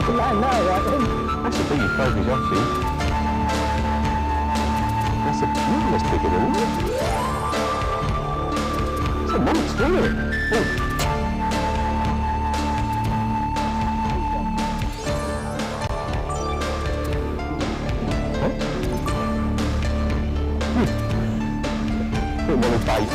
can land now, right then. That's a biggie focus, I think. That's bigger than that. It's a monster, isn't it? Oh. Put him on his bait.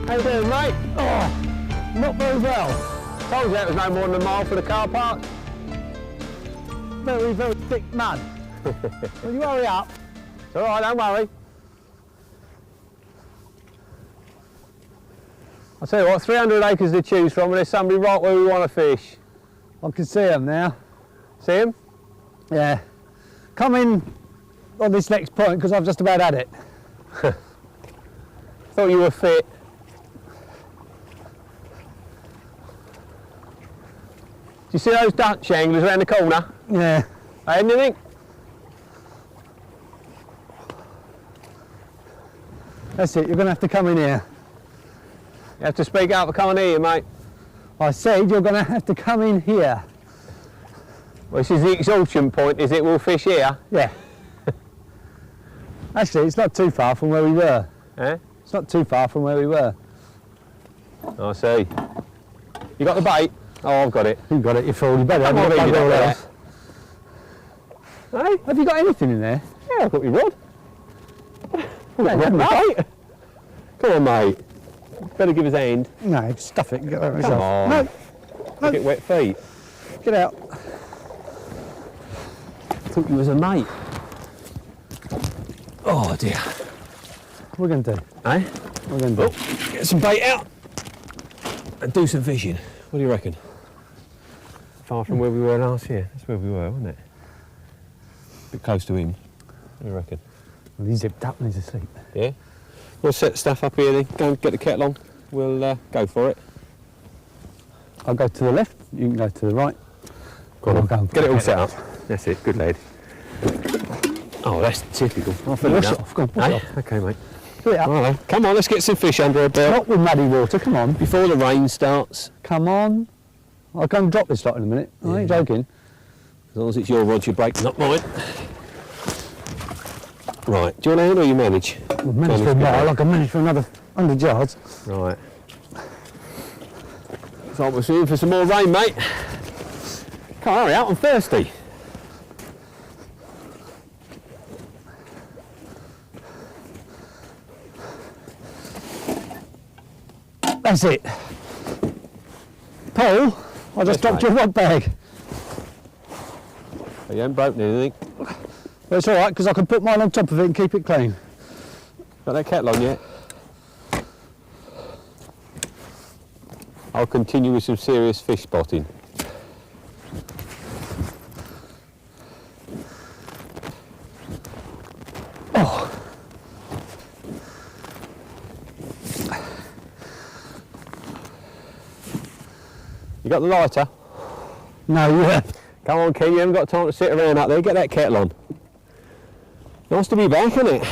How you doing, mate? Oh, not very well. Told you that was no more than a mile for the car park. Very, very thick mud. Will you hurry up? It's all right, don't worry. I'll tell you what, 300 acres to choose from, and there's somebody right where we want to fish. I can see him now. See him? Yeah. Come in on this next point because I've just about had it. Thought you were fit. Do you see those Dutch anglers around the corner? Yeah. Hey, anything? That's it, you're going to have to come in here. You have to speak up for coming here, mate. I said you're going to have to come in here. Well, this is the exhaustion point, is it? We'll fish here? Yeah. Actually, it's not too far from where we were. Eh? It's not too far from where we were. I see. You got the bait? Oh, I've got it. You got it, you fool. You better Come have on, it. you don't else. Hey? Have you got anything in there? Yeah, I've got your rod. No, Mate. Come on, mate. Better give us a hand. No, stuff it and get over Come yourself. on. No, no, Get wet feet. get out. I thought you was a mate. Oh dear. What are we going to do? Eh? What are we going to do? Oh, get some bait out and do some fishing. What do you reckon? Far from where we were last year. That's where we were, wasn't it? A bit close to him. What do you reckon? Well, he's zipped up and he's asleep. Yeah? We'll set the stuff up here then. Go and get the kettle on. We'll go for it. I'll go to the left, you can go to the right. Go on, I'll go and get it all get set it. up. That's it, good lad. Oh, that's typical. I'll Wash it off, go on, wash it off. Okay, mate. Do it up. Right, then. Come on, let's get some fish under our belt. Not with muddy water, come on. Before the rain starts. Come on. I'll go and drop this lot in a minute. I ain't joking. As long as it's your rod you break, not mine. Right, do you want to hand or you manage? We've managed for a mile, I can manage for another 100 yards. Right. So we're in for some more rain, mate. Come on, hurry out, I'm thirsty. That's it. Paul, I just dropped your rod bag. Oh, you haven't broken anything. But it's all right, because I can put mine on top of it and keep it clean. Got that kettle on yet? I'll continue with some serious fish spotting. Oh. You got the lighter? No, yeah. Come on, Ken, you haven't got time to sit around up there. Get that kettle on. Nice to be back, isn't it?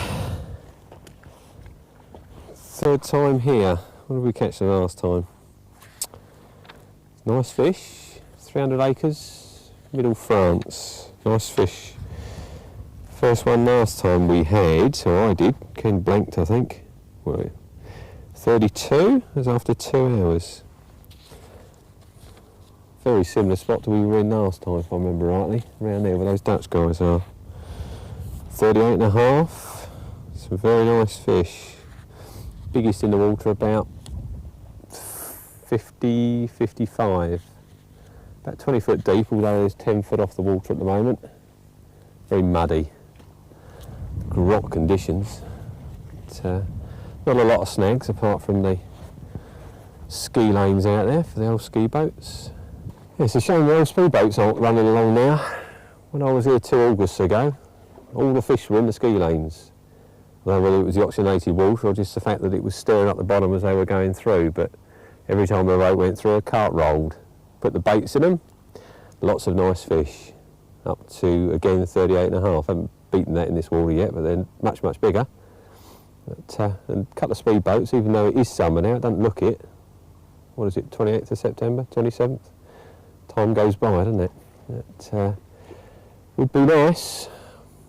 Third time here. What did we catch the last time? Nice fish. 300 acres, middle France. Nice fish. First one last time we had, or I did. Ken blanked, I think. Well, 32. It was after 2 hours. Very similar spot to we were in last time, if I remember rightly. Around there where those Dutch guys are. 38 and a half. Some very nice fish. Biggest in the water about 50, 55. About 20 foot deep, although there's 10 foot off the water at the moment. Very muddy. Grot conditions. But, not a lot of snags apart from the ski lanes out there for the old ski boats. Yeah, it's a shame the old speed boats aren't running along now. When I was here 2 Augusts ago, all the fish were in the ski lanes. I don't know whether it was the oxygenated water or just the fact that it was stirring up the bottom as they were going through, but every time a boat went through, a cart rolled. Put the baits in them, lots of nice fish. up to, again, 38.5. Haven't beaten that in this water yet, but they're much, much bigger. But, and a couple of speed boats, even though it is summer now, it doesn't look it. What is it, 28th of September, 27th? Time goes by, doesn't it? It would be nice.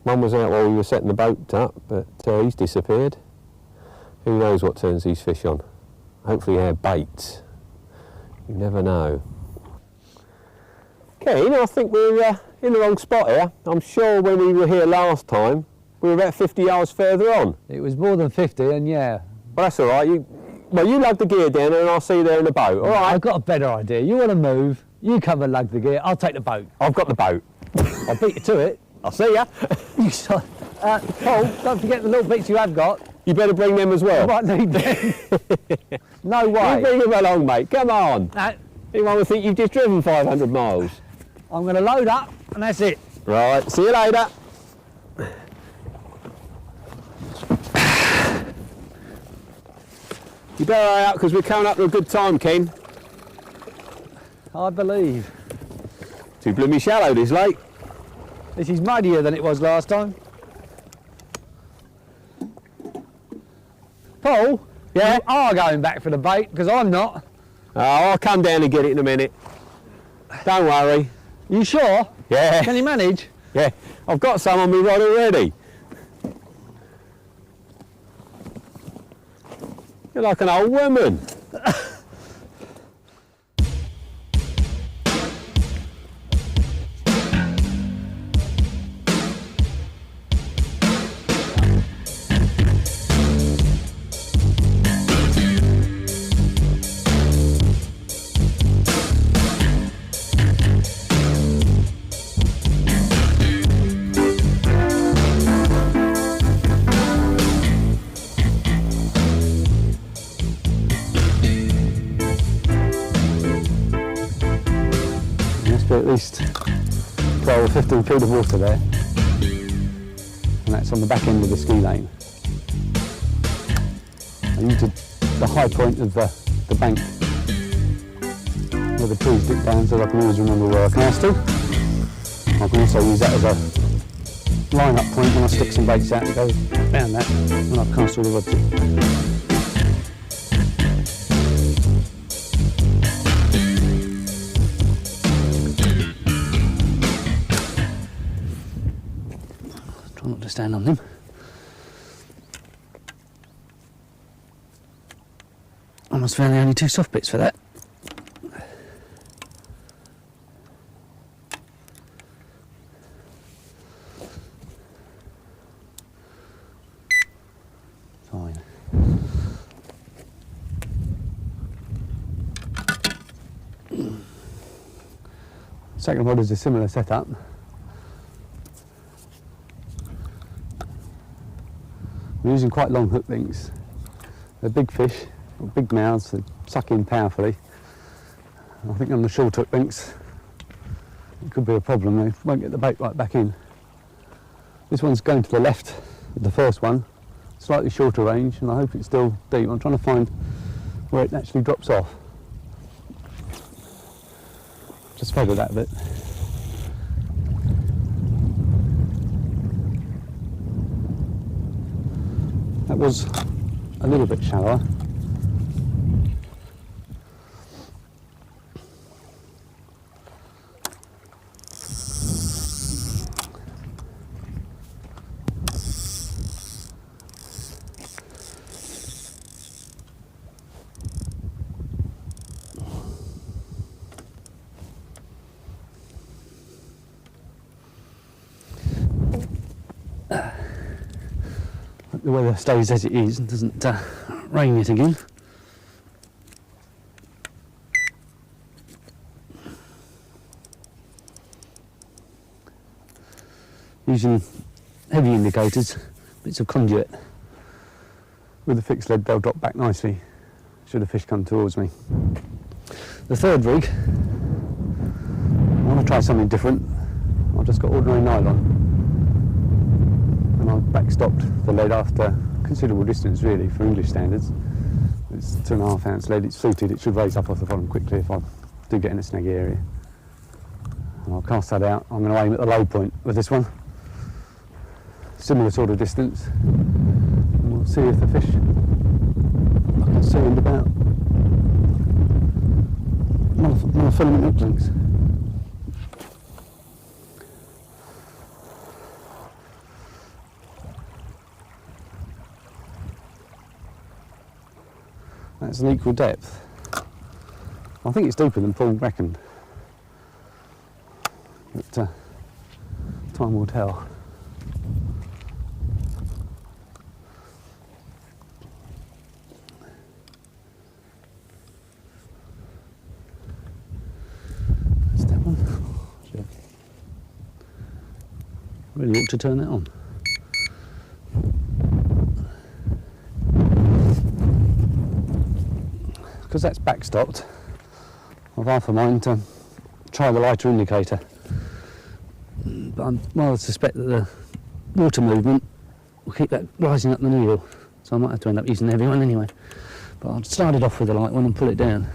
One was out while we were setting the boat up, but he's disappeared. Who knows what turns these fish on? Hopefully our bait. You never know. Keen, I think we're in the wrong spot here. I'm sure when we were here last time, we were about 50 yards further on. It was more than 50, and yeah. Well, that's all right. You lug the gear down and I'll see you there in the boat, all right? I've got a better idea. You want to move, you come and lug the gear, I'll take the boat. I've got the boat. I'll beat you to it. I'll see ya. Paul, don't forget the little bits you have got. You better bring them as well. I might need them. No way. You bring them along, mate. Come on. Anyone would think you've just driven 500 miles. I'm going to load up, and that's it. Right, see you later. You better hurry up because we're coming up to a good time, Ken. I believe. Too blooming shallow this lake. This is muddier than it was last time. Paul? Yeah? You are going back for the bait, because I'm not. Oh, I'll come down and get it in a minute. Don't worry. You sure? Yeah. Can you manage? Yeah, I've got some on me rod already. You're like an old woman. At least 12 or 15 feet of water there, and that's on the back end of the ski lane. I used the high point of the bank where the trees dip down so I can always remember where I cast to. I can also use that as a line up point when I stick some baits out and go down that when I've cast all the rods in. Not to stand on them. I must found the only two soft bits for that. Fine. Second rod is a similar setup. I'm using quite long hook links. They're big fish, got big mouths, they suck in powerfully. I think on the short hook links it could be a problem, they won't get the bait right back in. This one's going to the left of the first one, slightly shorter range, and I hope it's still deep. I'm trying to find where it actually drops off. Just feather that a bit. That was a little bit shallower. The weather stays as it is and doesn't rain yet again. Using heavy indicators, bits of conduit. With a fixed lead they'll drop back nicely should a fish come towards me. The third rig, I want to try something different. I've just got ordinary nylon. And I've backstopped the lead after considerable distance really for English standards. It's 2.5 ounce lead, it's fluted, it should raise up off the bottom quickly if I do get in a snaggy area. And I'll cast that out. I'm going to aim at the low point with this one. Similar sort of distance. And we'll see if the fish are concerned about monofilament hook links. That's an equal depth. I think it's deeper than Paul reckoned. But time will tell. That's that one. Really ought to turn that on. Because that's backstopped, I've half a mind to try the lighter indicator. But I suspect that the water movement will keep that rising up the needle, so I might have to end up using the heavy one anyway. But I'll start it off with the light one and pull it down.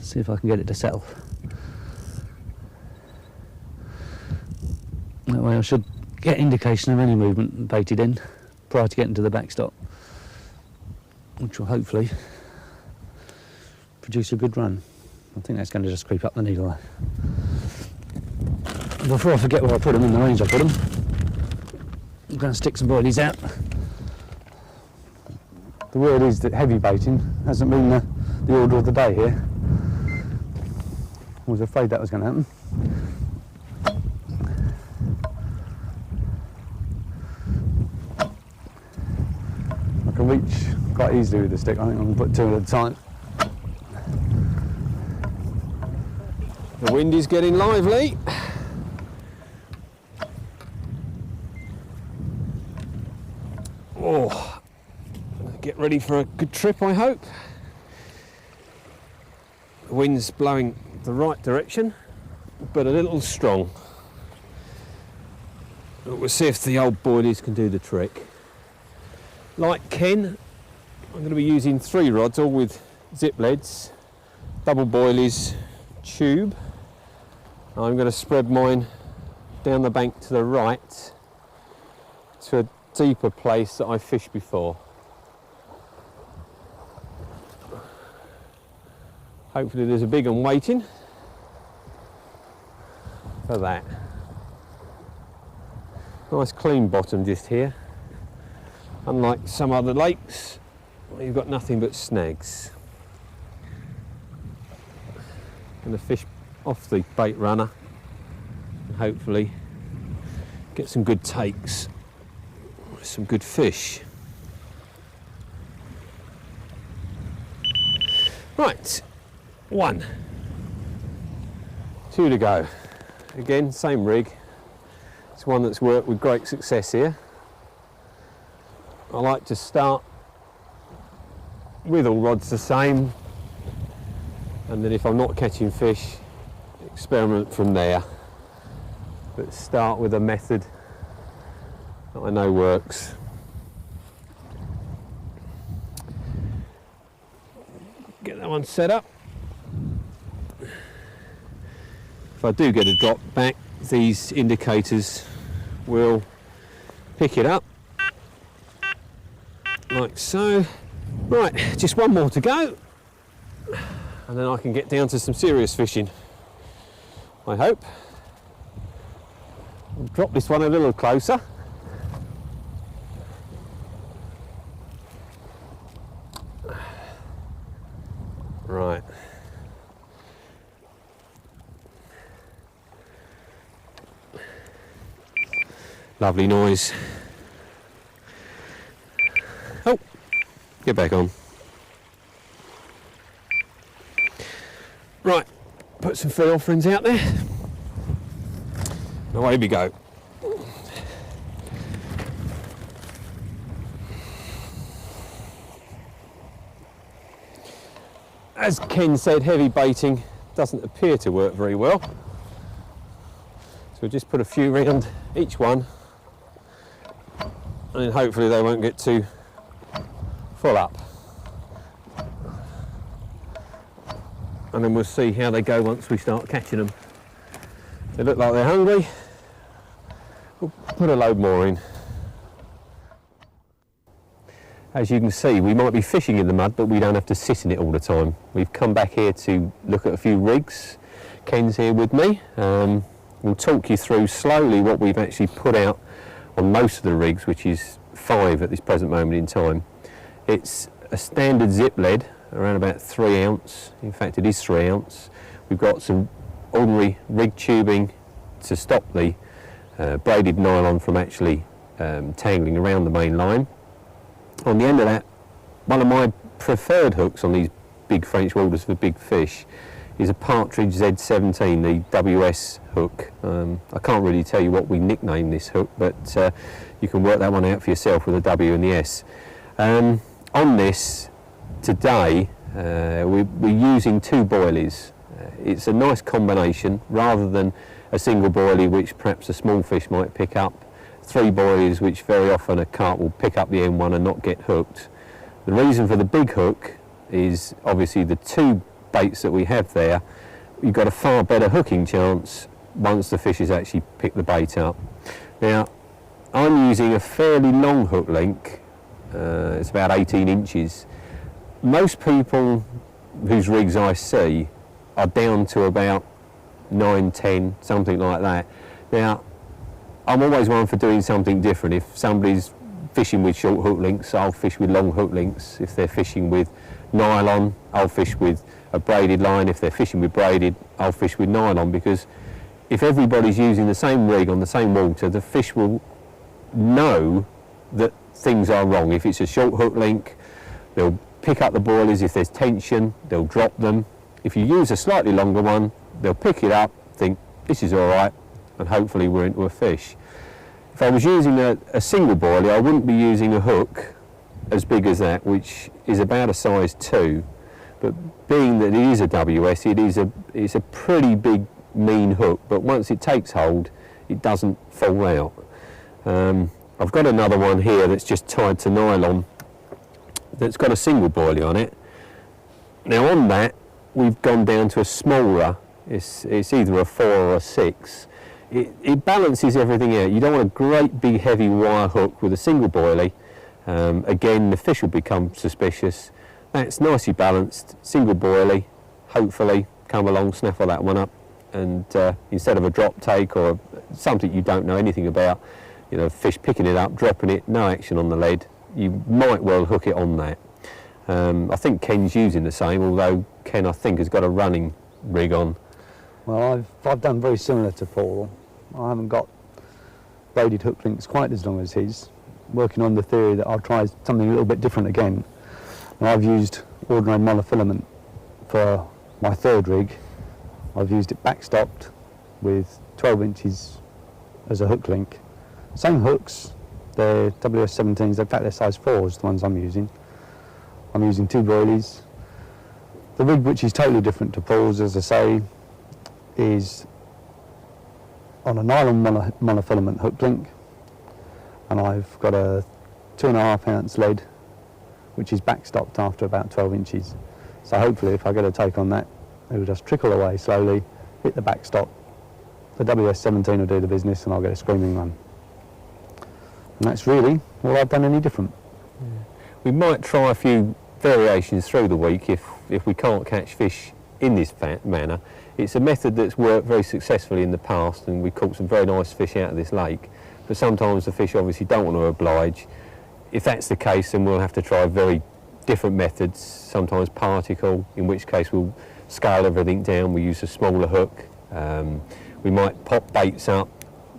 See if I can get it to settle. That way I should get indication of any movement baited in prior to getting to the backstop, which will hopefully produce a good run. I think that's going to just creep up the needle there. Before I forget where I put them in the range I put them, I'm going to stick some boilies out. The word is that heavy baiting hasn't been the order of the day here. I was afraid that was going to happen. I can reach quite easily with the stick. I think I'm going to put two at a time. The wind is getting lively. Oh, get ready for a good trip, I hope. The wind's blowing the right direction, but a little strong. But we'll see if the old boilies can do the trick. Like Ken, I'm going to be using 3 rods, all with zip leads, double boilies, tube. I'm going to spread mine down the bank to the right to a deeper place that I fished before. Hopefully there's a big one waiting for that. Nice clean bottom just here. Unlike some other lakes, where you've got nothing but snags. Going to fish off the bait runner and hopefully get some good takes, some good fish. Right, 1, 2 to go. Again, same rig. It's one that's worked with great success here. I like to start with all rods the same, and then if I'm not catching fish, experiment from there. But start with a method that I know works. Get that one set up. If I do get a drop back, these indicators will pick it up, like so. Right, just one more to go, and then I can get down to some serious fishing, I hope. I'll drop this one a little closer. Right. Lovely noise. Oh, get back on. Right, put some food offerings out there. Away we go. As Ken said, heavy baiting doesn't appear to work very well. So we'll just put a few round each one, and then hopefully they won't get too full up. and then we'll see how they go once we start catching them. They look like they're hungry. We'll put a load more in. As you can see, we might be fishing in the mud, but we don't have to sit in it all the time. We've come back here to look at a few rigs. Ken's here with me. We'll talk you through slowly what we've actually put out on most of the rigs, which is 5 at this present moment in time. It's a standard zip lead, around about 3 ounce. In fact, it is 3 ounce. We've got some ordinary rig tubing to stop the braided nylon from actually tangling around the main line. On the end of that, one of my preferred hooks on these big French waters for big fish is a Partridge Z17, the WS hook. I can't really tell you what we nicknamed this hook, but you can work that one out for yourself with a W and the S. On this, today, we're using 2 boilies. It's a nice combination, rather than a single boilie which perhaps a small fish might pick up. 3 boilies which very often a carp will pick up the M1 and not get hooked. The reason for the big hook is obviously the 2 baits that we have there. You've got a far better hooking chance once the fish has actually picked the bait up. Now, I'm using a fairly long hook link. It's about 18 inches. Most people whose rigs I see are down to about 9, 10, something like that. Now, I'm always one for doing something different. If somebody's fishing with short hook links, I'll fish with long hook links. If they're fishing with nylon, I'll fish with a braided line. If they're fishing with braided, I'll fish with nylon, because if everybody's using the same rig on the same water, the fish will know that things are wrong. If it's a short hook link, they'll pick up the boilies. If there's tension, they'll drop them. If you use a slightly longer one, they'll pick it up, think this is all right, and hopefully we're into a fish. If I was using a single boilie, I wouldn't be using a hook as big as that, which is about a size 2. But being that it is a WS, it's a pretty big, mean hook, but once it takes hold, it doesn't fall out. I've got another one here that's just tied to nylon that's got a single boilie on it. Now on that, we've gone down to a smaller, it's either a 4 or a 6. It balances everything out. You don't want a great big heavy wire hook with a single boilie. Again, the fish will become suspicious. That's nicely balanced, single boilie. Hopefully come along, snaffle that one up, and instead of a drop take or something you don't know anything about, you know, fish picking it up, dropping it, no action on the lead, you might well hook it on that. I think Ken's using the same, although Ken, I think, has got a running rig on. Well, I've done very similar to Paul. I haven't got braided hook links quite as long as his, working on the theory that I'll try something a little bit different again. And I've used ordinary monofilament for my 3rd rig. I've used it backstopped with 12 inches as a hook link. Same hooks, they're WS17s, in fact they're size 4s, the ones I'm using. I'm using 2 boilies. The rig, which is totally different to Paul's, as I say, is on a nylon monofilament hook link, and I've got a 2.5 ounce lead, which is backstopped after about 12 inches. So hopefully if I get a take on that, it'll just trickle away slowly, hit the backstop, the WS17 will do the business, and I'll get a screaming run. And that's really all I've done any different. Yeah. We might try a few variations through the week if we can't catch fish in this manner. It's a method that's worked very successfully in the past, and we caught some very nice fish out of this lake, but sometimes the fish obviously don't want to oblige. If that's the case, then we'll have to try very different methods, sometimes particle, in which case we'll scale everything down, we use a smaller hook. We might pop baits up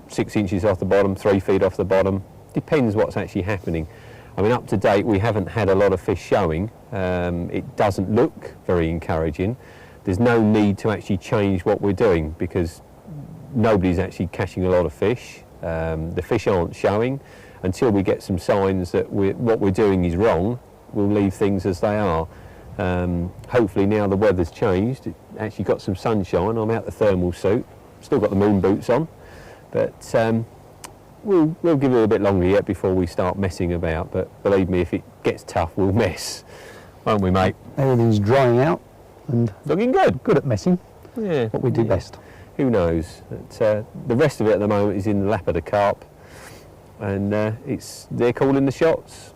6 inches off the bottom, 3 feet off the bottom, depends what's actually happening. I mean, up to date we haven't had a lot of fish showing. It doesn't look very encouraging. There's no need to actually change what we're doing, because nobody's actually catching a lot of fish. The fish aren't showing. Until we get some signs that what we're doing is wrong, we'll leave things as they are. Hopefully now the weather's changed, it actually got some sunshine. I'm out the thermal suit, still got the moon boots on, but we'll give it a bit longer yet before we start messing about. But believe me, if it gets tough, we'll mess, won't we, mate? Everything's drying out. and Looking good. good at messing, Yeah. what we do best. Who knows? But, the rest of it at the moment is in the lap of the carp, and they're calling the shots.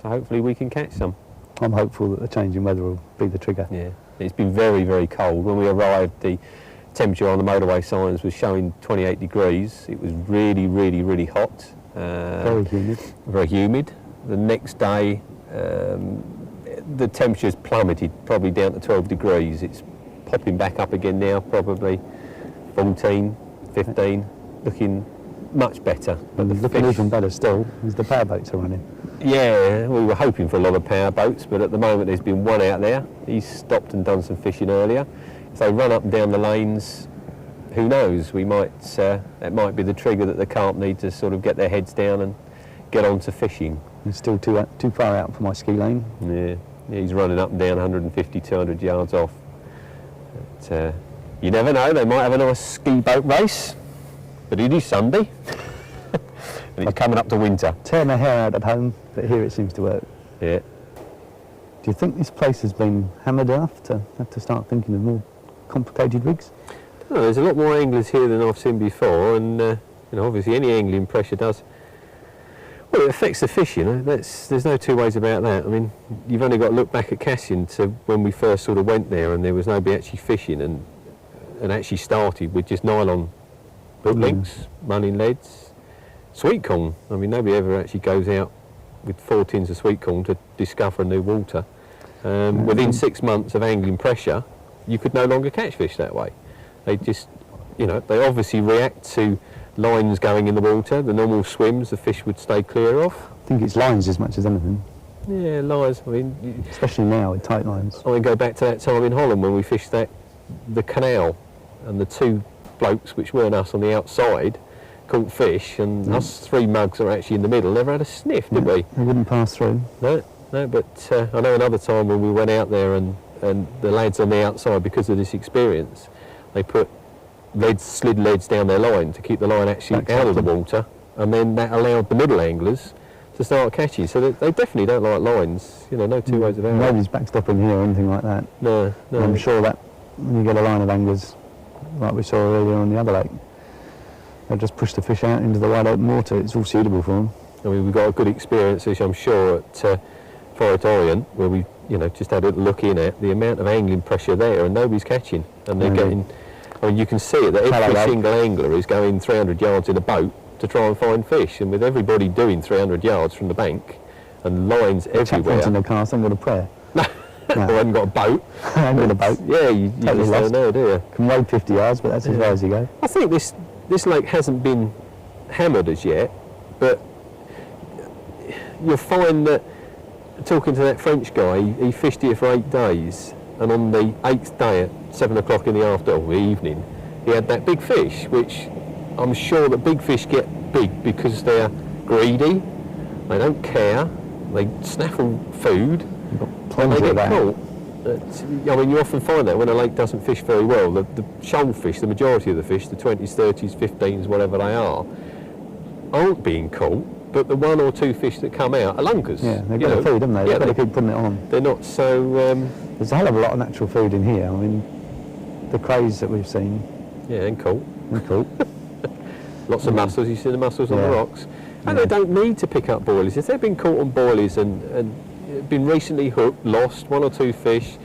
So hopefully we can catch some. I'm hopeful that the changing weather will be the trigger. Yeah. It's been very, very cold. When we arrived, the temperature on the motorway signs was showing 28 degrees. It was really, really, really hot. Very humid. Very humid. The next day, the temperature's plummeted probably down to 12 degrees. It's popping back up again now, probably 14, 15, looking much better. But the Looking fish, even better still is the power boats are running. yeah, we were hoping for a lot of power boats, but at the moment there's been one out there. He's stopped and done some fishing earlier. If they run up and down the lanes, who knows? We might that might be the trigger that the carp need to sort of get their heads down and get on to fishing. It's still too far out for my ski lane. Yeah, he's running up and down 150, 200 yards off. But, you never know, they might have a nice ski boat race, but it is Sunday, and it's coming up to winter. Tear my hair out at home, but here it seems to work. Yeah. Do you think this place has been hammered enough to have to start thinking of more complicated rigs? Oh, there's a lot more anglers here than I've seen before, and obviously any angling pressure does. Well, it affects the fish, there's no two ways about that. I mean, you've only got to look back at Cassian to when we first sort of went there and there was nobody actually fishing, and actually started with just nylon hook links, running leads, sweet corn. I mean, nobody ever actually goes out with 4 tins of sweet corn to discover a new water. Within 6 months of angling pressure, you could no longer catch fish that way. They just, they obviously react to lines going in the water. The normal swims, the fish would stay clear of. I think it's lines as much as anything. Yeah, lines. I mean, especially now with tight lines. I go back to that time in Holland when we fished the canal, and the two blokes, which weren't us, on the outside, caught fish, and us 3 mugs are actually in the middle. Never had a sniff, did we? They wouldn't pass through. No, but I know another time when we went out there and the lads on the outside, because of this experience, they put slid leads down their line to keep the line actually out of the water, and then that allowed the middle anglers to start catching. So they definitely don't like lines, no two ways about it. Nobody's backstopping here or anything like that. No. I'm sure that when you get a line of anglers, like we saw earlier on the other lake, they'll just push the fish out into the wide open water. It's all suitable for them. I mean, we've got a good experience, which I'm sure, at Forest Orient, where we, just had a look in at the amount of angling pressure there, and nobody's catching, and they're getting. I mean, you can see it, that every single angler is going 300 yards in a boat to try and find fish, and with everybody doing 300 yards from the bank, and lines everywhere. In the cast, I haven't got a prayer. No. I haven't got a boat. I haven't got a boat. Yeah, you just don't know, do you? Can wade 50 yards, but that's as far as you go. I think this lake hasn't been hammered as yet, but you'll find that, talking to that French guy, he fished here for 8 days, and on the 8th day at 7 o'clock in the afternoon, or the evening, he had that big fish, which I'm sure that big fish get big because they're greedy, they don't care, they snaffle food, and they get caught. I mean, you often find that when a lake doesn't fish very well, the shoal fish, the majority of the fish, the 20s, 30s, 15s, whatever they are, aren't being caught, but the 1 or 2 fish that come out are lunkers. Yeah, they've got to feed, haven't they? Yeah, they've got to keep putting it on. They're not so... There's a hell of a lot of natural food in here. I mean, the crays that we've seen. Yeah, and caught. Lots of mussels. You see the mussels on the rocks. And they don't need to pick up boilies. If they've been caught on boilies and been recently hooked, lost 1 or 2 fish,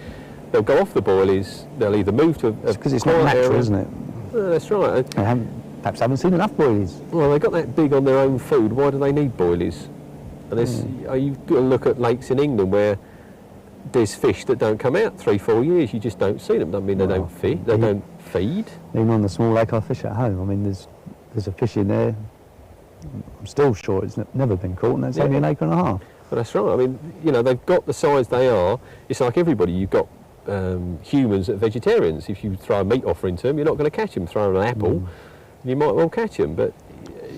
they'll go off the boilies. They'll either move to a because it's not natural, isn't it? That's right. They perhaps haven't seen enough boilies. Well, they got that big on their own food. Why do they need boilies? And you've got to look at lakes in England where there's fish that don't come out 3-4 years. You just don't see them. Doesn't mean they don't feed. They don't feed. Even on the small lake I fish at home, I mean, there's a fish in there. I'm still sure it's never been caught, and that's only an acre and a half. But that's right. I mean, they've got the size they are. It's like everybody. You've got humans that are vegetarians. If you throw a meat offering to them, you're not going to catch them. Throw an apple, you might well catch them. But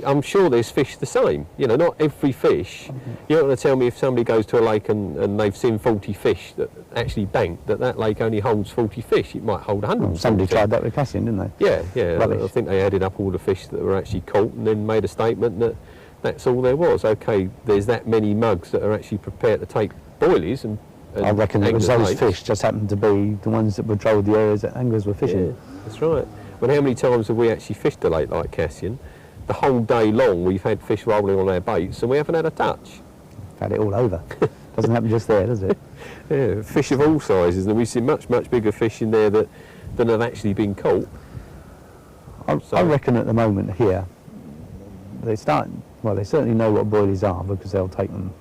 I'm sure there's fish the same. Not every fish. You're not going to tell me if somebody goes to a lake and they've seen 40 fish that actually banked, that lake only holds 40 fish. It might hold 100. Somebody tried that with Cassian, didn't they? Yeah. I think they added up all the fish that were actually caught and then made a statement that that's all there was. Okay, there's that many mugs that are actually prepared to take boilies and And I reckon it was anglers' those mates. fish just happened to be the ones that patrolled the areas that anglers were fishing. Yeah, that's right. Well, how many times have we actually fished a lake like Cassian? The whole day long we've had fish rolling on our baits and we haven't had a touch. Had it all over. Doesn't happen just there, does it? Yeah, fish of all sizes, and we've seen much bigger fish in there than have actually been caught. I reckon at the moment here, they certainly know what boilies are because they'll take them.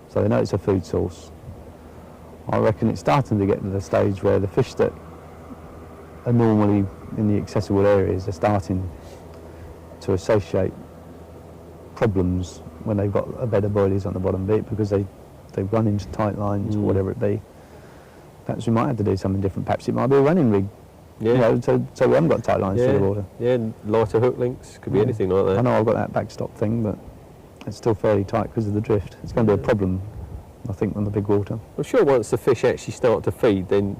So they know it's a food source. I reckon it's starting to get to the stage where the fish that are normally in the accessible areas are starting to associate problems when they've got a bed of boilies on the bottom bit because they run into tight lines or whatever it be. Perhaps we might have to do something different. Perhaps it might be a running rig. Yeah. You know, so we haven't got tight lines through the water. Yeah, and lighter hook links, could be anything like that. I know I've got that backstop thing, but it's still fairly tight because of the drift. It's going to be a problem, I think, on the big water. I'm sure once the fish actually start to feed, then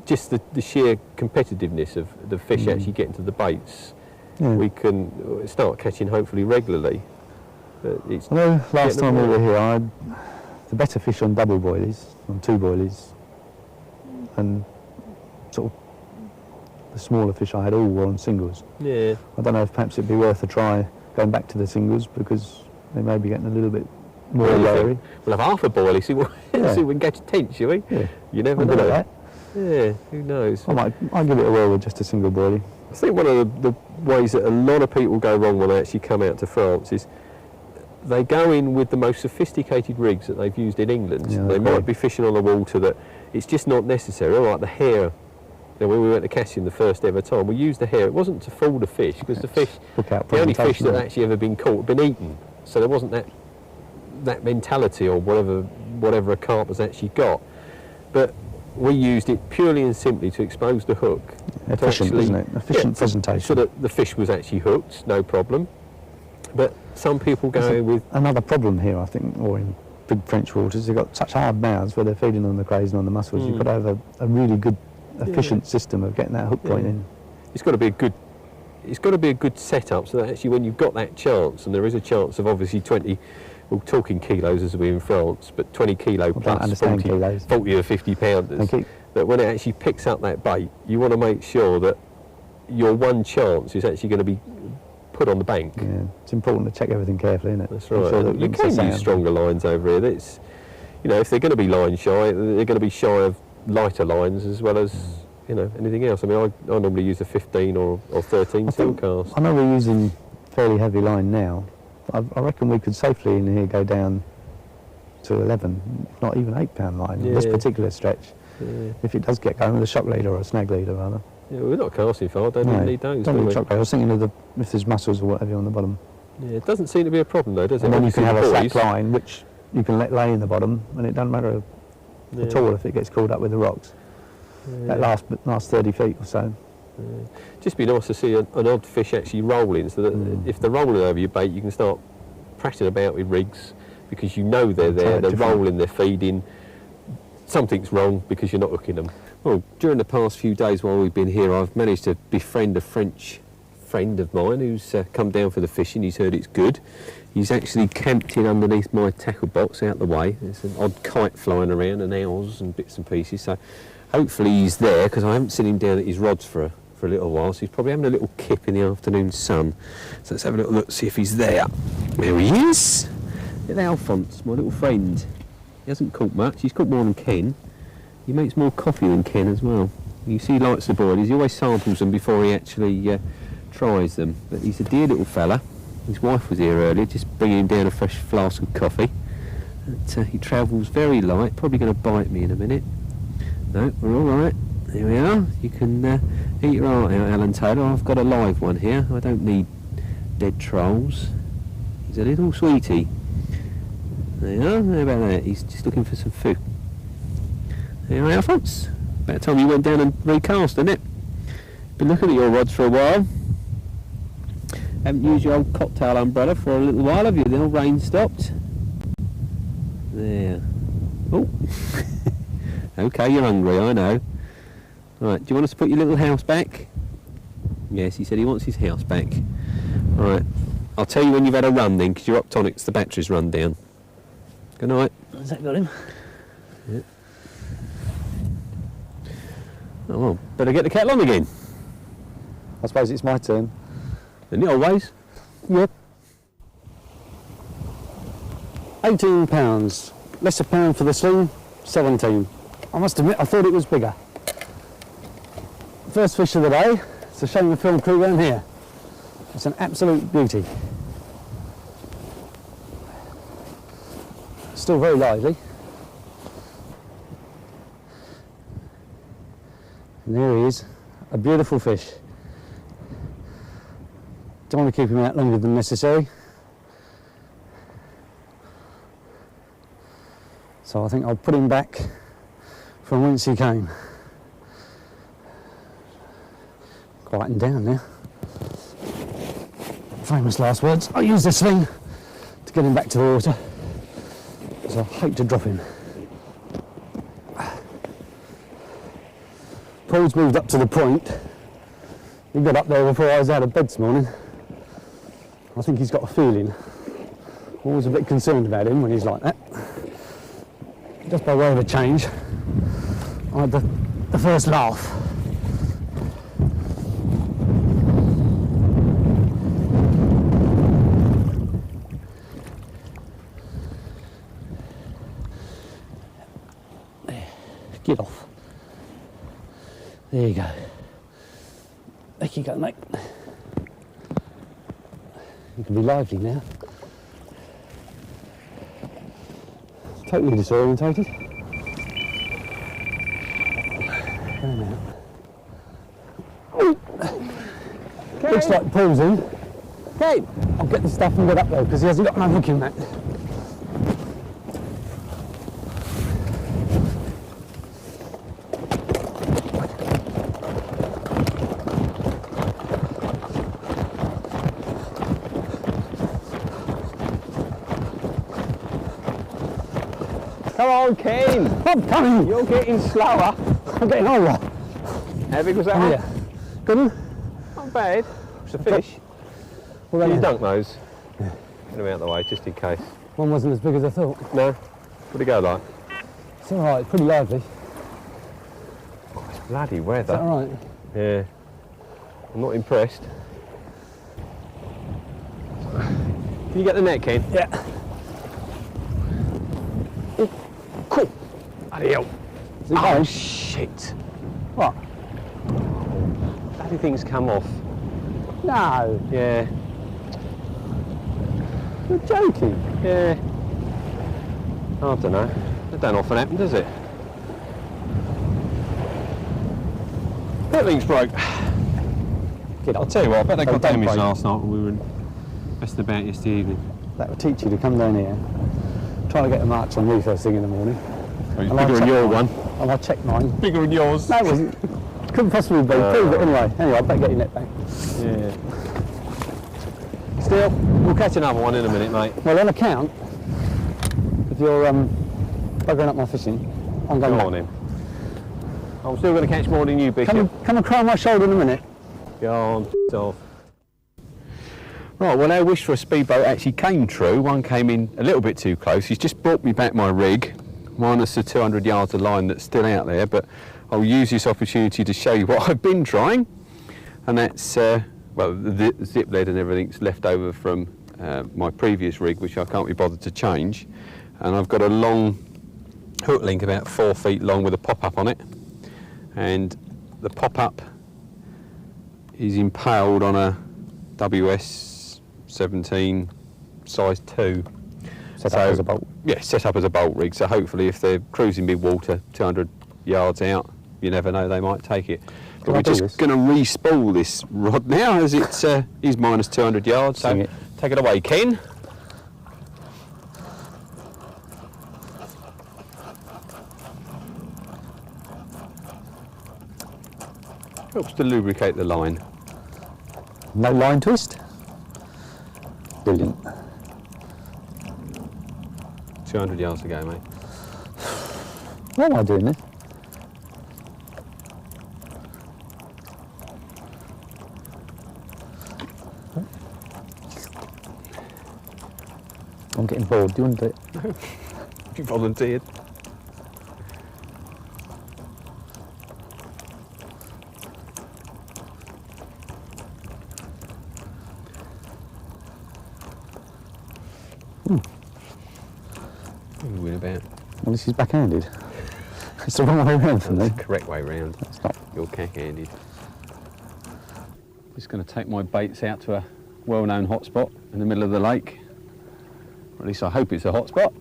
just the sheer competitiveness of the fish actually getting to the baits, we can start catching hopefully regularly. It's I know last getting time we them were right. here, I had the better fish on double boilies, on two boilies, and sort of the smaller fish I had all were on singles. Yeah. I don't know if perhaps it'd be worth a try going back to the singles because they may be getting a little bit more wary. We'll have half a boilie, see if we can catch a tench, shall we? Yeah. You never I'm know. good at that. Yeah, who knows? I'll give it a whirl with just a single boilie. I think one of the ways that a lot of people go wrong when they actually come out to France is they go in with the most sophisticated rigs that they've used in England. Yeah, they okay. might be fishing on the water that it's just not necessary. All right, the hair. You know, when we went to Cassian the first ever time, we used the hair. It wasn't to fool the fish because the fish, the only fish that had actually ever been caught had been eaten. So there wasn't that mentality or whatever a carp has actually got. But we used it purely and simply to expose the hook. Efficient, isn't it? Efficient presentation. So that the fish was actually hooked, no problem. But some people go with... Another problem here, I think, or in big French waters, they've got such hard mouths where they're feeding on the crays and on the mussels. You've got to have a really good, efficient system of getting that hook point in. It's got to be a good setup so that actually when you've got that chance, and there is a chance of obviously 20, we're talking kilos as we're in France, but 20 kilo plus 40 or 50 pounders, that when it actually picks up that bait, you want to make sure that your one chance is actually going to be put on the bank. Yeah, it's important to check everything carefully, isn't it? That's right. Sure that you can use stronger lines over here. That's, you know, if they're going to be line shy, they're going to be shy of lighter lines as well as you know anything else. I mean, I normally use a 15 or 13 silk cast. I know we're using fairly heavy line now. I reckon we could safely in here go down to 11, if not even 8 pound line on this particular stretch. Yeah. If it does get going with a shock leader or a snag leader, rather. Yeah, we're not casting far. Don't even need those. Don't need shock leader. I was thinking of if there's mussels or whatever on the bottom. Yeah, it doesn't seem to be a problem though, does it? And then you can have a slack line which you can let lay in the bottom, and it doesn't matter at all if it gets caught up with the rocks. That last 30 feet or so. Just be nice to see an odd fish actually rolling, so that if they're rolling over your bait, you can start prattling about with rigs because you know they're there, they're rolling, they're feeding. Something's wrong because you're not hooking them. Well, during the past few days while we've been here, I've managed to befriend a French friend of mine who's come down for the fishing. He's heard it's good. He's actually camped in underneath my tackle box out the way. There's an odd kite flying around and owls and bits and pieces. So hopefully he's there because I haven't seen him down at his rods for a little while. So he's probably having a little kip in the afternoon sun. So let's have a little look, see if he's there. There he is. Look at Alphonso, my little friend. He hasn't caught much. He's caught more than Ken. He makes more coffee than Ken as well. You see he likes the boilies. He always samples them before he actually tries them. But he's a dear little fella. His wife was here earlier, just bringing him down a fresh flask of coffee. But, he travels very light, probably going to bite me in a minute. No, we're all right. Here we are. You can eat your heart out, Alan Taylor. I've got a live one here. I don't need dead trolls. He's a little sweetie. There you are. How about that? He's just looking for some food. There you are, Alphonse. About time you went down and recast, isn't it? Been looking at your rods for a while. Haven't used your old cocktail umbrella for a little while, have you? The old rain stopped. There. Oh. Okay, you're hungry, I know. Right, do you want us to put your little house back? Yes, he said he wants his house back. Right, I'll tell you when you've had a run then, because your optonics, the battery's run down. Good night. Has that got him? Oh, well, better get the kettle on again. I suppose it's my turn. Isn't it always? Yep. £18. Less a pound for the sling, 17. I must admit, I thought it was bigger. First fish of the day. It's a shame the film crew weren't here. It's an absolute beauty. Still very lively. And there he is, a beautiful fish. Don't want to keep him out longer than necessary. So I think I'll put him back from whence he came. Quieten down now. Famous last words. I use the sling to get him back to the water, because I hate to drop him. Paul's moved up to the point. He got up there before I was out of bed this morning. I think he's got a feeling. Always a bit concerned about him when he's like that. Just by way of a change, I had the first laugh. There, get off. There you go. There you go, mate. You can be lively now. Totally disorientated. Going out. Looks like Paul's in. Okay, I'll get the stuff and get up there because he hasn't got no hook in that. Come on, Kane! I'm coming! You're getting slower. I'm getting older. How big was that Oh, one? yeah. Good one? Not bad. It's a fish. Well, You yeah. dunk those. Get them out of the way, just in case. One wasn't as big as I thought. No? What'd it go like? It's alright, it's pretty lively. Oh, it's bloody Is weather. that alright? Yeah. I'm not impressed. Can you get the net, Ken? Yeah. Cool. Bloody hell. Is it Oh, going? shit. What? Bloody thing's come off. No, Yeah. you're joking. Yeah. I don't know. That don't often happen, does it? That link's broke. I'll tell you what, I bet they got Don't damaged break. last night when we were messing about yesterday evening. That would teach you to come down here, try to get a march on me first thing in the morning. Oh, it's And I'll bigger check than your mine. one. And I'll check mine. Bigger than yours. No, it wasn't. Couldn't possibly be. Prove it anyway. Anyway, I better get your net back. Yeah. Still, we'll catch another one in a minute, mate. Well, on account, if you're buggering up my fishing, I'm going Go back. on in. I'm still going to catch more than you, Bishop. Come and cry on my shoulder in a minute. Go on, off. Right, well, our wish for a speedboat actually came true. One came in a little bit too close. He's just brought me back my rig, minus the 200 yards of line that's still out there, but I'll use this opportunity to show you what I've been trying. And that's, well, the zip lead and everything's left over from my previous rig, which I can't be bothered to change. And I've got a long hook link, about 4 feet long, with a pop-up on it. And the pop-up is impaled on a WS 17 size 2. Set up as a bolt. Yeah, set up as a bolt rig, so hopefully if they're cruising big water 200 yards out, you never know, they might take it. But Can I we're do just this? going to re-spool this rod now, as it is minus 200 yards, Sing so it. take it away, Ken. Helps to lubricate the line. No line twist. Brilliant. 200 yards to go, mate. Why am I doing this? I'm getting bored. Do you want to do it? You volunteered. Win about. Well, this is backhanded. It's the wrong way around for me. That's the correct way round. It's not. You're cack-handed. Just going to take my baits out to a well-known hotspot in the middle of the lake. Or at least I hope it's a hotspot.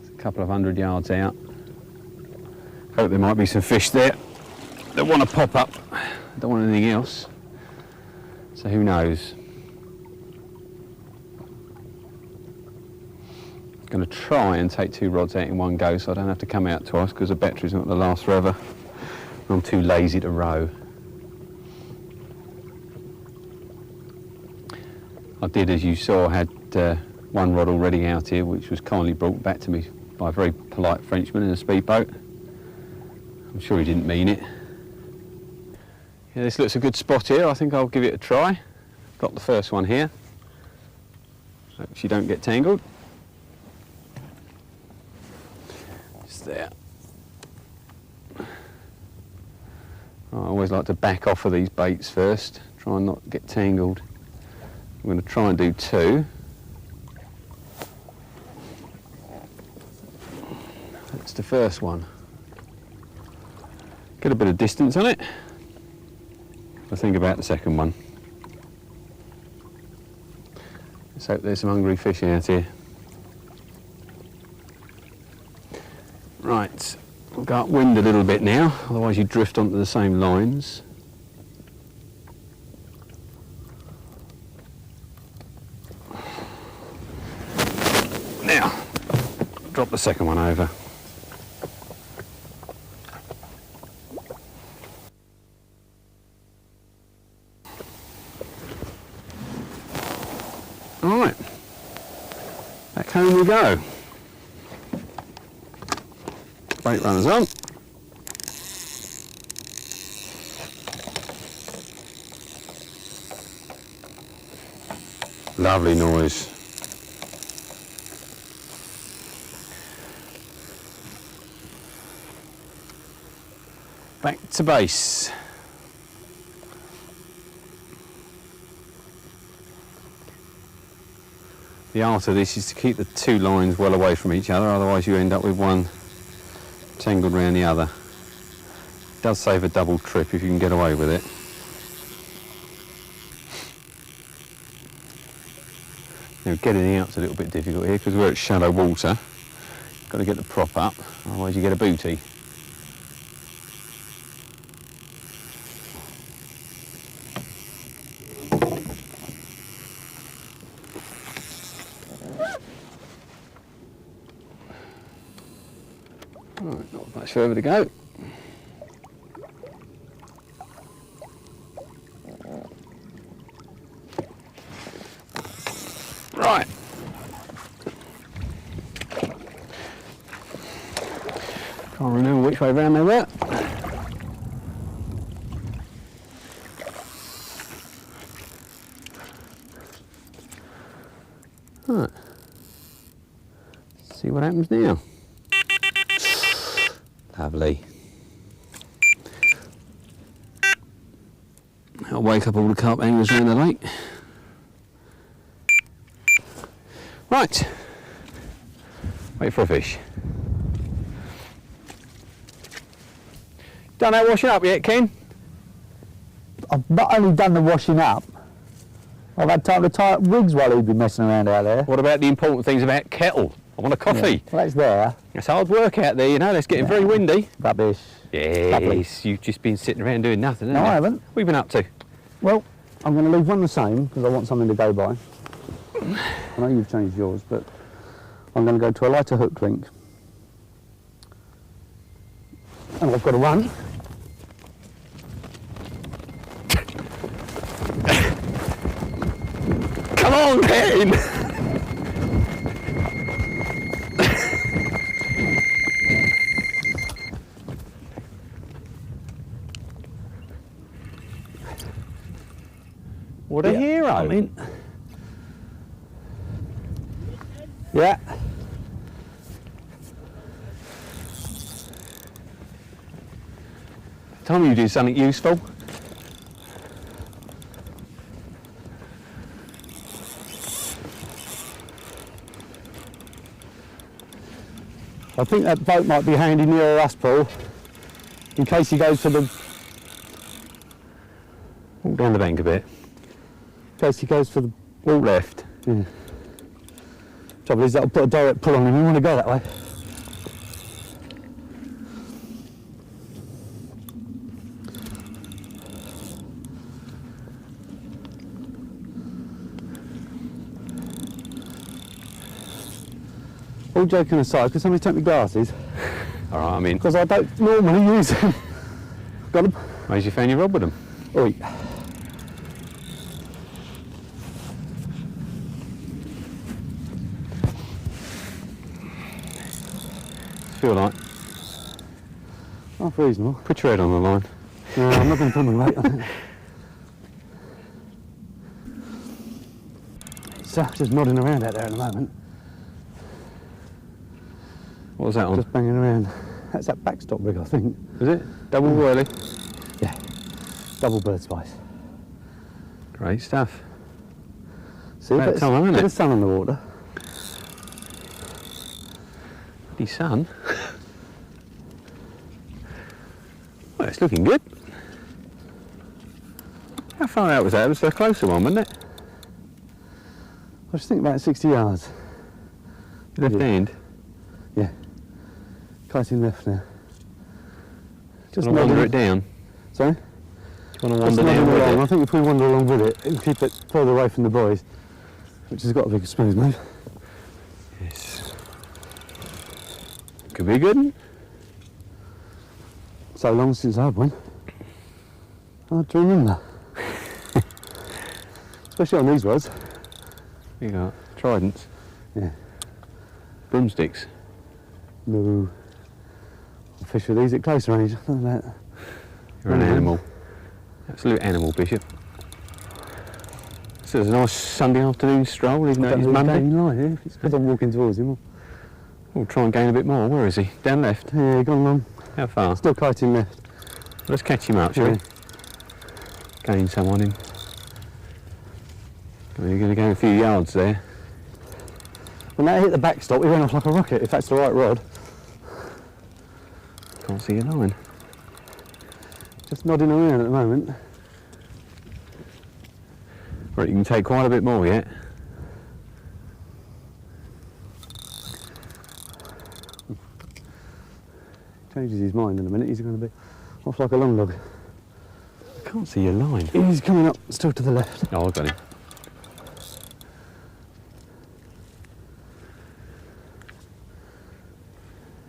It's a couple of 100 yards out. Hope there might be some fish there that want to pop up. Don't want anything else. So who knows? Going to try and take 2 rods out in one go so I don't have to come out twice, because the battery's not going to last forever. I'm too lazy to row. I did, as you saw, had 1 rod already out here, which was kindly brought back to me by a very polite Frenchman in a speedboat. I'm sure he didn't mean it. Yeah, this looks a good spot here. I think I'll give it a try. Got the first one here. Hope she don't get tangled. There. I always like to back off of these baits first, try and not get tangled. I'm going to try and do 2. That's the first one. Get a bit of distance on it. I think about the second one. Let's hope there's some hungry fish out here. Right, we'll go upwind a little bit now, otherwise you drift onto the same lines. Now, drop the second one over. All right, back home we go. Bait runners on. Lovely noise. Back to base. The art of this is to keep the 2 lines well away from each other, otherwise you end up with one tangled round the other. It does save a double trip if you can get away with it. Now getting the out's a little bit difficult here because we're at shallow water. Got to get the prop up, otherwise you get a booty. Right, not much further to go. Right. Can't remember which way around they were. Right. See what happens now. Lovely. I'll wake up all the carp anglers around the lake. Right. Wait for a fish. Done that washing up yet, Ken? I've not only done the washing up, I've had time to tie up rigs while he'd been messing around out there. What about the important things about kettle? I want a coffee. Yeah. Well, that's there. It's hard work out there, you know. It's getting very windy. Rubbish. Yes, Lovely. you've just been sitting around doing nothing, haven't No, you? I haven't. What have you been up to? Well, I'm going to leave one the same because I want something to go by. I know you've changed yours, but I'm going to go to a lighter hook link. And I've got to run. Come on, Ken! What a hero! I mean, yeah. Tell me you do something useful. I think that boat might be handy near us, Paul, in case he goes for the... Walk down the bank a bit. In case he goes for the... Walk left. Yeah. Trouble is, that'll put a direct pull on him. We want to go that way. All joking aside, could somebody take me glasses? Alright, I'm in. Because I don't normally use them. Got them? Where's you found your rod with them? Oi. Feel like. Half reasonable. Put your head on the line. No, I'm not going to put my weight on it. It's just nodding around out there at the moment. What was that on? Just banging around. That's that backstop rig, I think. Is it? Double whirly? Yeah. Double bird spice. Great stuff. See, About there's time, isn't bit it? of sun on the water. The sun. Well, it's looking good. How far out was that? It was the closer one, wasn't it? I was thinking about 60 yards. Left hand. Yeah. Kiting left now. Just want to wander it down. Sorry? Do you want to Just wander nodding down with along. I it? think if we wander along with it, it'll keep it further away from the boys, which has got to be a smooth move. Yes. Could be a good one. So long since I've won. Hard to remember. Especially on these roads. You got tridents. Yeah. Broomsticks. No. I'll fish with these at close range. I don't know that. You're an animal. Absolute animal, Bishop. So it's a nice Sunday afternoon stroll, even though it's Monday. Line, it's because I'm walking towards him. We'll try and gain a bit more. Where is he? Down left? Yeah, gone long. How far? Still kiting left. Let's catch him up, shall Yeah. we? Gain some on him. You're going to go a few yards there. When that hit the backstop, he went off like a rocket, if that's the right rod. Can't see your line. Just nodding around at the moment. Right, you can take quite a bit more yet. Changes his mind in a minute, he's going to be off like a long log. I can't see your line. He's coming up still to the left. Oh, I've got him.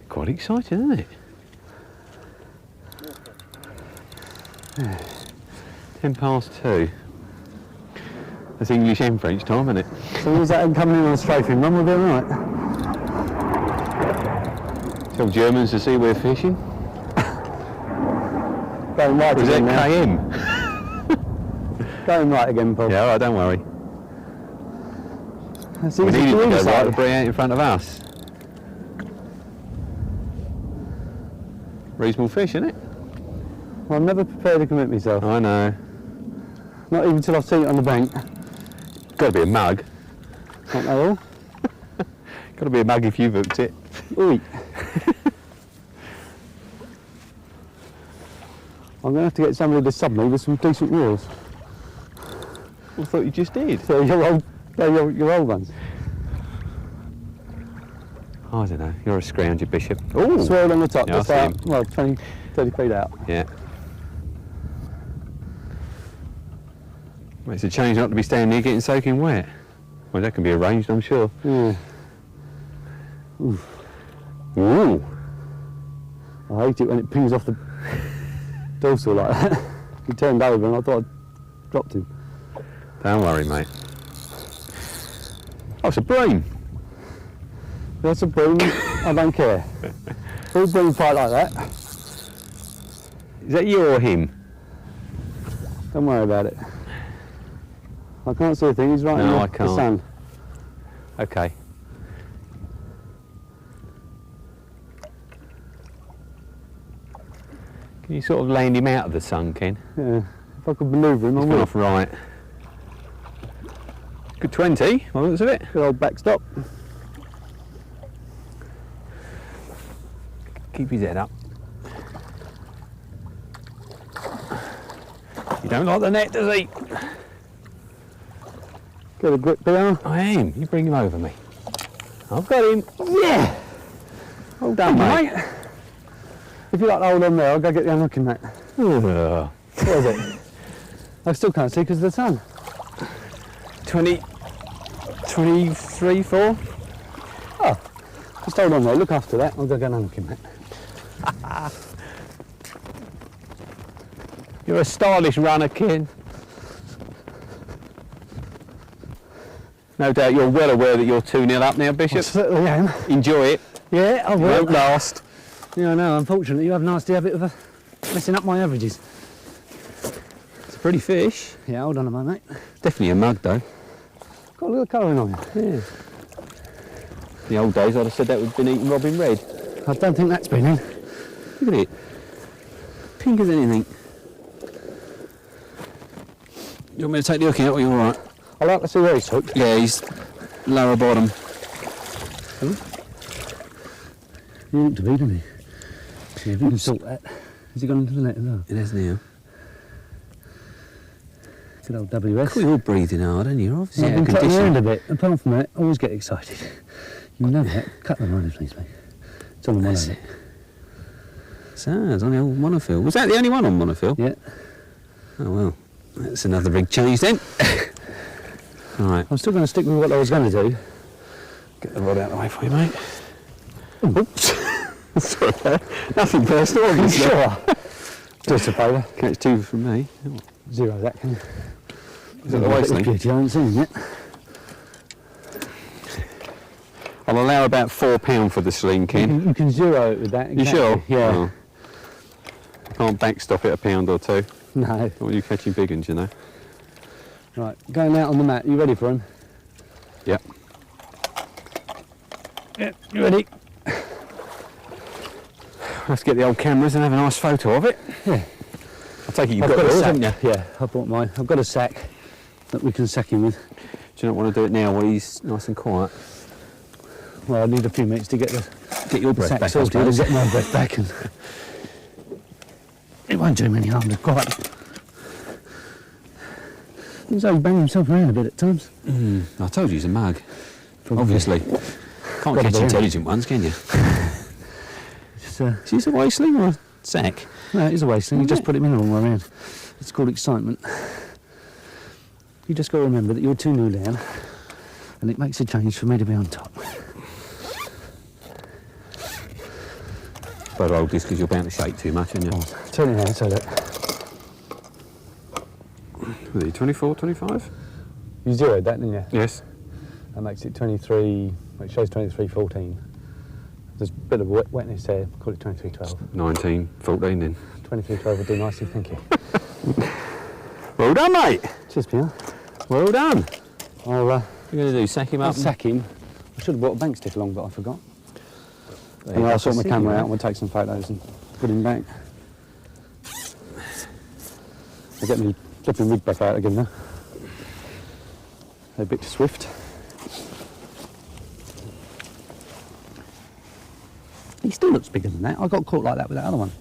Quite exciting, isn't it? 2:10. That's English and French time, isn't it? So was that him coming in on a strafing run? We'll be alright. Tell Germans to see we're fishing. Going right Was again that now. KM? Going right again, Paul. Yeah, all right, don't worry. That's We easy needed to go inside. right to bring out in front of us. Reasonable fish, isn't it? Well, I'm never prepared to commit myself. I know. Not even till I've seen it on the bank. Got to be a mug. Not at all. Got to be a mug if you've hooked it. Oi. I'm going to have to get somebody to sub me with some decent reels. I thought you just did. So your old ones. I don't know. You're a scrounger, Bishop. Oh, Swirl on the top, Yeah, just I see out, well, 20, 30 feet out. yeah. Well, it's a change not to be standing here getting soaking wet. Well, that can be arranged, I'm sure. Yeah. Ooh. I hate it when it pings off the dorsal like that. He turned over and I thought I'd dropped him. Don't worry, mate. Oh, it's a bream. That's a broom, I don't care. Full broom fight like that, Is that you or him? don't worry about it. I can't see a thing, he's right No, in I the can't. sun. Okay. Can you sort of land him out of the sun, Ken? Yeah. If I could manoeuvre him, I He's gone would. off right. Good 20, by the looks of it. Good old backstop. keep his head up. You don't like the net, does he? Get a grip, BR. I am. You bring him over me. I've got him. Yeah. Well done, mate. If you like to hold on there, I'll go get the unhooking mat. Oh. What is it? I still can't see because of the sun. 20, 23, 4. Oh, just hold on there, look after that, I'll go get an unhooking mat. You're a stylish runner, Ken. No doubt you're well aware that you're 2-0 up now, Bishop. I certainly am. Enjoy it. Yeah, I will. Won't last. Yeah, I know, unfortunately you have a nasty habit of messing up my averages. It's a pretty fish. Yeah, hold on a moment, mate. Definitely a mug, though. Got a little colouring on it. Yeah. In the old days, I'd have said that we'd been eating robin red. I don't think that's been in. Look at it. Pink as anything. You want me to take the hook out, or are you alright? I like to see where he's hooked. Yeah, he's lower bottom. He ought to be, doesn't he? Yeah, if you can sort that. Has he gone into the net as well? It is now. Good old WS. You're breathing hard, aren't you? You're obviously Yeah, in I've been cutting condition. around a bit. Apart from that, I always get excited. You know that. Cut the line, please, mate. It's on the That's mono. So, it's on the old monofill. Was that the only one on monofill? Yeah. Oh, well. That's another big change then. Alright. I'm still going to stick with what I was going to do. Get the rod out of the way for you, mate. Oops. Sorry, nothing personal, obviously. Sure. Just a favour. Catch 2 from me. Zero that, can you? Is that the waist length? Good, you haven't seen it. I'll allow about £4 for the sling, Ken. You can zero it with that. You exactly. sure? Yeah. Oh. I can't backstop it £1 or 2. No. What are you catching big ones, you know? Right, going out on the mat. You ready for him? Yep. Yeah, you ready? Let's get the old cameras and have a nice photo of it. Yeah. I take it you've I've got got a yours, sack. haven't you? Yeah, I bought mine. I've got a sack that we can sack him with. Do you not want to do it now while he's nice and quiet? Well, I need a few minutes to get Your the breath sack back, I sorted and suppose. get my breath back. And it won't do him any harm to quiet. He's only banging himself around a bit at times. I told you he's a mug. Probably. Obviously. Can't Gotta catch be. intelligent ones, can you? Just, Is he a waist sling or a sack? no, it is a waste thing. You Is just it? put him in the wrong way around. It's called excitement. You just got to remember that you're 2-0 down, and it makes a change for me to be on top. Better hold this because you're bound to shake too much, aren't you? Turn it out so that What are you, 24, 25? you zeroed that, didn't you? Yes. That makes it 23. Well, it shows 23.14. There's a bit of wetness there. Call it 23.12. 19, 14 then. 23.12 would do nicely, thank you. Well done, mate. Cheers, Pierre. Well done. I'll What are you going to do, sack him I'll up? sack him. I should have brought a bank stick along, but I forgot. There And you I'll go. sort my See camera you, out mate. and we'll take some photos and put him back. I'll get me flipping rig back out again now. They're a bit swift. He still looks bigger than that. I got caught like that with that other one.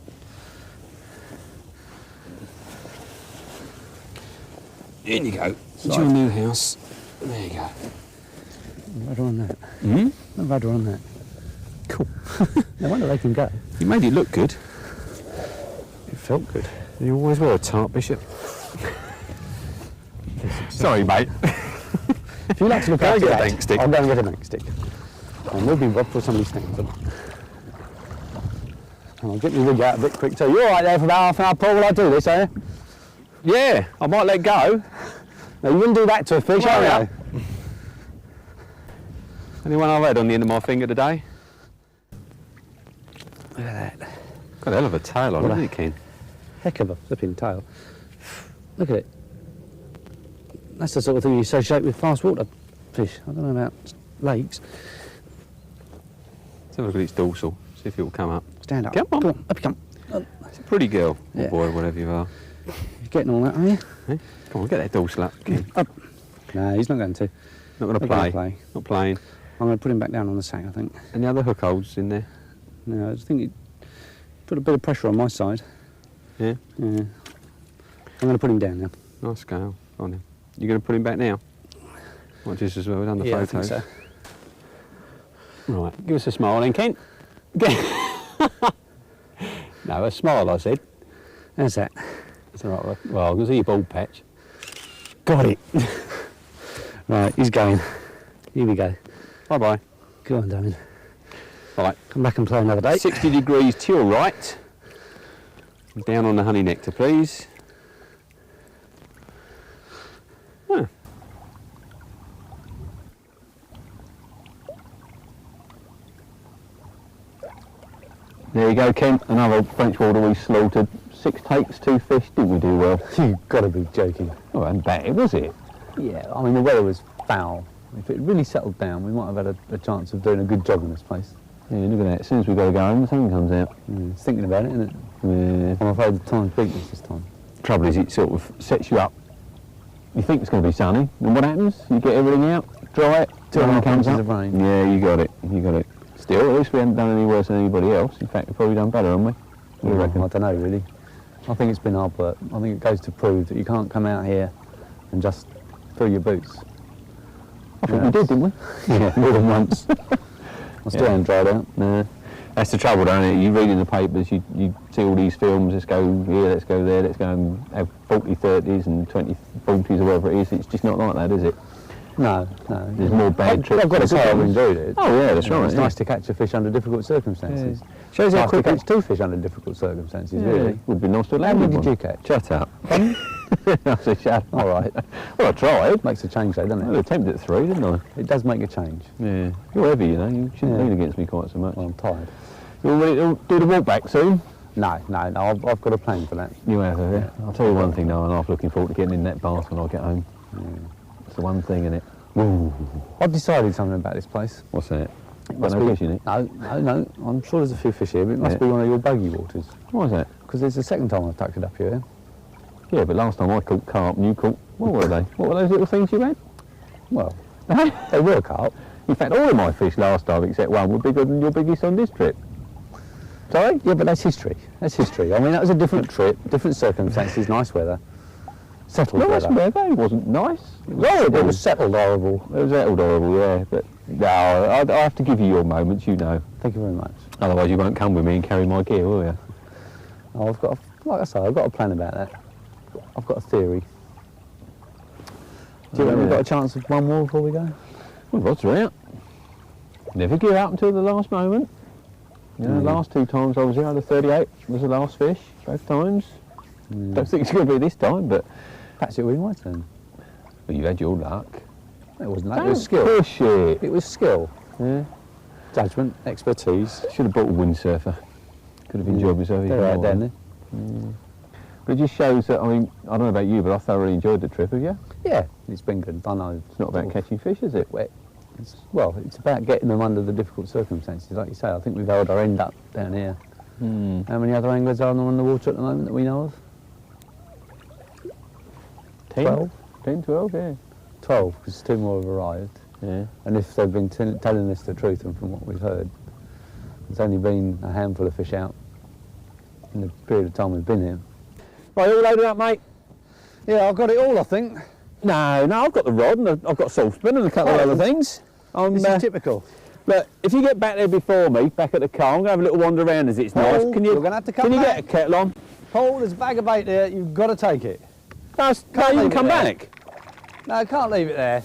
In you go. It's Right. your new house. There you go. Rudder on that. Hmm? No rudder on that. Cool. No wonder they can go. You made it look good. It felt good. You always were a tart, Bishop. Sorry, mate. If you like to look Go and after get a that, bank stick. I'll go and get a bank stick. And we'll be robbed for somebody's things. And I'll get my rig out a bit quick too. You're all right there for about half an hour, Paul, while I do this, are you? Yeah, I might let go. No, you wouldn't do that to a fish, Well, are you? Anyone I've had on the end of my finger today? Look at that. Got a hell of a tail on, What hasn't a- it, Ken? Heck of a flipping tail. Look at it. That's the sort of thing you associate with fast water fish. I don't know about lakes. Let's have a look at its dorsal, see if it will come up. Stand up. Come on. Come on, up you come. It's a pretty girl, or Yeah. boy, whatever you are. You're getting all that, are you? Eh? Come on, get that dorsal up, Ken. Up. No, he's not going to. Not going to Not gonna play. play. Not playing. I'm going to put him back down on the sack, I think. Any other hook holds in there? No, I just think Put a bit of pressure on my side. Yeah? Yeah. I'm going to put him down now. Nice scale. On him. You're going to put him back now? Not just as well, we've done the Yeah, photos. I think so. Right, give us a smile then, Kent. No, a smile, I said. How's that? That's all right. Well, I can see your bald patch. Got it. Right, he's going. Here we go. Bye-bye. Go on, darling. Right. Come back and play another day. 60 degrees to your right. Down on the honey nectar, please. Huh. There you go, Kent. Another French water we slaughtered. 6 takes, 2 fish. Didn't we do well? You've got to be joking. Oh, and bad, was it? Yeah, I mean, the weather was foul. If it really settled down, we might have had a chance of doing a good job in this place. Yeah, look at that. As soon as we got to go home, the sun comes out. It's thinking about it, isn't it? Yeah. I'm afraid the time's beaten this time. Trouble is, it sort of sets you up. You think it's going to be sunny, and what happens? You get everything out, dry it, 2.5 comes inches up. of rain. Yeah, you got it. You got it. Still, at least we haven't done any worse than anybody else. In fact, we've probably done better, haven't we? What do you reckon? I don't know, really. I think it's been hard work. I think it goes to prove that you can't come out here and just fill your boots. I think we did, didn't we? Yeah, more than once. I still haven't dried out. No. That's the trouble, don't it? You read in the papers, you see all these films, let's go here, let's go there, let's go and have 40 30s and 20 40s or whatever it is. It's just not like that, is it? No, no. There's more bad trips. I've got to say I've enjoyed it. Oh yeah, that's right. It's nice to catch a fish under difficult circumstances. Yeah. Shows how Nice to quick catch 2 fish under difficult circumstances, Yeah, really. would be nice to How land many one. did you catch? Shut up. I said shut up. All right. Well, I tried. Makes a change though, doesn't I it? attempted at 3, didn't I? It does make a change. Yeah. You're heavy, you know. You shouldn't Yeah. lean against me quite so much. Well, I'm tired. You all ready to do the walk back soon? No, I've got a plan for that. You have, yeah. I'll tell you one thing though, I'm half looking forward to getting in that bath when I get home. It's the one thing, innit? Ooh. I've decided something about this place. What's that? Must no be- fish in it? No. I'm sure there's a few fish here, but it must Yeah. be one of your bogey waters. Why is that? Because it's the second time I've tucked it up here. Yeah, but last time I caught carp and you caught... What were they? What were those little things you had? Well, they were carp. In fact, all of my fish last time, except one, were bigger than your biggest on this trip. Sorry? Yeah, but that's history. That's history. I mean, that was a different trip, different circumstances, nice weather. Settled Nice weather. weather. It wasn't nice. It was horrible. It was settled horrible. It was settled horrible, yeah. But no, I have to give you your moments, you know. Thank you very much. Otherwise you won't come with me and carry my gear, will you? Oh, like I say, I've got a plan about that. I've got a theory. Do you reckon we've got a chance of one more before we go? Well, rods are out. Never give up until the last moment. You know, the last 2 times I was here, the 38 was the last fish, both times. Don't think it's going to be this time, but... Perhaps it will be my turn. Well, you've had your luck. It wasn't that. Don't It was skill. push it. It was skill. Yeah. Judgment, expertise. Should have bought a windsurfer. Could have enjoyed myself even They're out more. there, aren't But it just shows that, I mean, I don't know about you, but I thoroughly enjoyed the trip, have you? they? Yeah, it's been good. I know. It's not about catching fish, is it? Wet. It's about getting them under the difficult circumstances. Like you say, I think we've held our end up down here. How many other anglers are there on the water at the moment that we know of? 10? 12? 10, 12, yeah. 12, because 2 more have arrived. Yeah. And if they've been telling us the truth, and from what we've heard, there's only been a handful of fish out in the period of time we've been here. Right, all loaded up, mate? Yeah, I've got it all, I think. No, I've got the rod and I've got saucepan and a couple of other things. This is typical. Look, if you get back there before me, back at the car, I'm going to have a little wander around as it's nice. Paul, Can you, you're gonna have to come Can you back. get a kettle on? Paul, there's a bag of bait there. You've got to take it. No, you leave can it come there. back. No, I can't leave it there.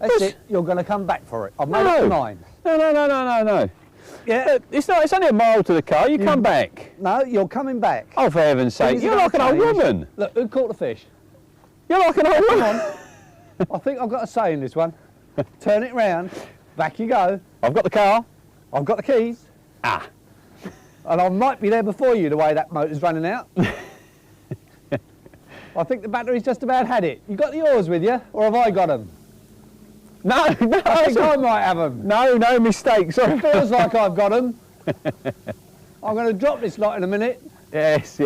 That's Yes. it. You're going to come back for it. I've made No. up my mind. No. Yeah. Look, it's only a mile to the car, you come back. No, you're coming back. Oh, for heaven's sake, Things you're are like an gonna old change. woman. Look, who caught the fish? You're like an old woman. I think I've got a say in this one. Turn it round. Back you go. I've got the car. I've got the keys. Ah. And I might be there before you, the way that motor's running out. I think the battery's just about had it. You got the oars with you, or have I got them? No, I think I might have them. no mistake, sorry. Feels like I've got them. I'm going to drop this lot in a minute. Yes.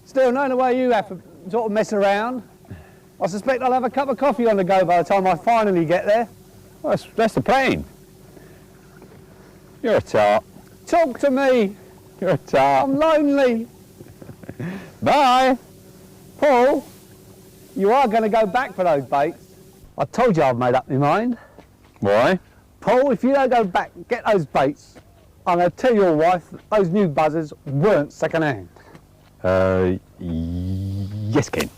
Still, knowing the way you have to sort of mess around, I suspect I'll have a cup of coffee on the go by the time I finally get there. Well, that's the plan. You're a tart. Talk to me. You're a tart. I'm lonely. Bye. Paul, you are going to go back for those baits. I told you I've made up my mind. Why? Paul, if you don't go back and get those baits, I'm going to tell your wife that those new buzzers weren't second hand. Yes, Ken.